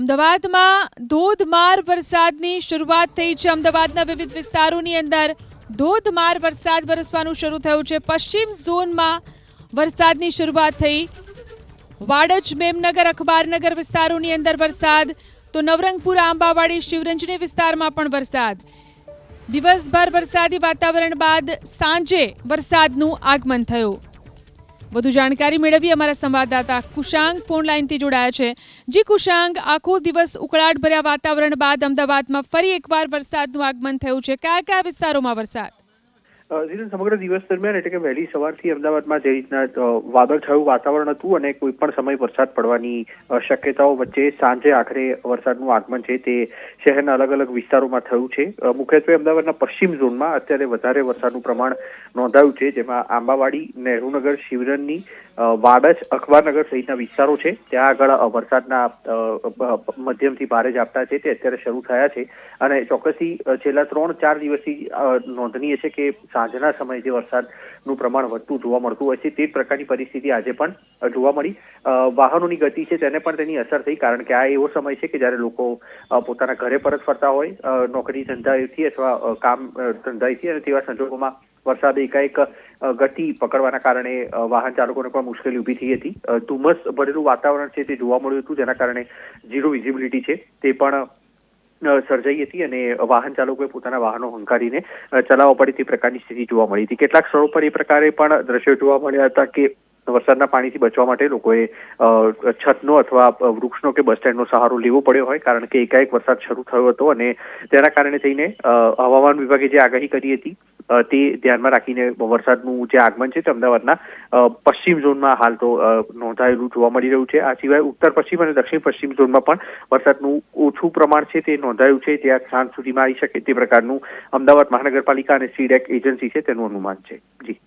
અમદાવાદમાં ધોધમાર વરસાદની શરૂઆત થઈ છે। અમદાવાદના વિવિધ વિસ્તારોની અંદર ધોધમાર વરસાદ વરસવાનું શરૂ થયું છે। પશ્ચિમ ઝોનમાં વરસાદની શરૂઆત થઈ। વાડજ, મેમનગર, અખબારનગર વિસ્તારોની અંદર વરસાદ, તો નવરંગપુર, આંબાવાડી, શિવરંજની વિસ્તારમાં પણ વરસાદ। દિવસભર વરસાદી વાતાવરણ બાદ સાંજે વરસાદનું આગમન થયું। વધુ જાણકારી મેળવી અમારા સંવાદદાતા કુશાંગ ફોન લાઈનથી જોડાયા છે। જી કુશાંગ, આખો દિવસ ઉકળાટભર્યા વાતાવરણ બાદ અમદાવાદમાં ફરી એકવાર વરસાદનું આગમન થયું છે। કયા કયા વિસ્તારોમાં વરસાદ? સમગ્ર દિવસ દરમિયાન એટલે કે વહેલી સવારથી અમદાવાદમાં જે રીતના વાદળછાયું વાતાવરણ હતું અને કોઈ પણ સમય વરસાદ પડવાની શક્યતાઓ વચ્ચે સાંજે આખરે વરસાદનું આગમન છે તે શહેરના અલગ અલગ વિસ્તારોમાં થયું છે। મુખ્યત્વે અમદાવાદના પશ્ચિમ ઝોનમાં અત્યારે વધારે વરસાદનું પ્રમાણ નોંધાયું છે, જેમાં આંબાવાડી, નહેરુનગર, શિવરંજની, વાડજ, અખબારનગર સહિતના વિસ્તારો છે ત્યાં આગળ વરસાદના મધ્યમથી ભારે ઝાપટા છે તે અત્યારે શરૂ થયા છે અને ચોક્કસથી છેલ્લા 3-4 દિવસથી નોંધનીય છે કે સાંજના સમયે જે વરસાદનું પ્રમાણ વધતું જોવા મળતું હોય છે તે પ્રકારની પરિસ્થિતિ આજે પણ જોવા મળી। વાહનોની ગતિ છે તેને પણ તેની અસર થઈ, કારણ કે આ એવો સમય છે કે જ્યારે લોકો પોતાના ઘરે પરત ફરતા હોય નોકરી ધંધાથી અથવા કામ ધંધાથી, અને તેવા સંજોગોમાં વરસાદે એકાએક ગતિ પકડવાના કારણે વાહન ચાલકોને પણ મુશ્કેલી ઊભી થઈ હતી। ધુમ્મસ ભરેલું વાતાવરણ છે તે જોવા મળ્યું હતું, જેના કારણે ઝીરો વિઝિબિલિટી છે તે પણ સર્જાઈ હતી અને વાહન ચાલકોએ પોતાના વાહનો હંકારીને ચલાવવા પડે તે પ્રકારની સ્થિતિ જોવા મળી હતી। કેટલાક સ્થળો પર એ પ્રકારે પણ દ્રશ્યો જોવા મળ્યા હતા કે વરસાદના પાણીથી બચવા માટે લોકોએ છતનો અથવા વૃક્ષનો કે બસ સ્ટેન્ડનો સહારો લેવો પડ્યો હોય, કારણ કે એકાએક વરસાદ શરૂ થયો હતો અને તેના કારણે થઈને હવામાન વિભાગે જે આગાહી કરી હતી તે ધ્યાનમાં રાખીને વરસાદનું જે આગમન છે તે અમદાવાદના પશ્ચિમ ઝોનમાં હાલ તો નોંધાયેલું જોવા મળી રહ્યું છે। આ સિવાય ઉત્તર પશ્ચિમ અને દક્ષિણ પશ્ચિમ ઝોનમાં પણ વરસાદનું ઓછું પ્રમાણ છે તે નોંધાયું છે, જ્યાં સાંજ સુધીમાં આવી શકે તે પ્રકારનું અમદાવાદ મહાનગરપાલિકા અને સીડેક એજન્સી છે તેનું અનુમાન છે। જી।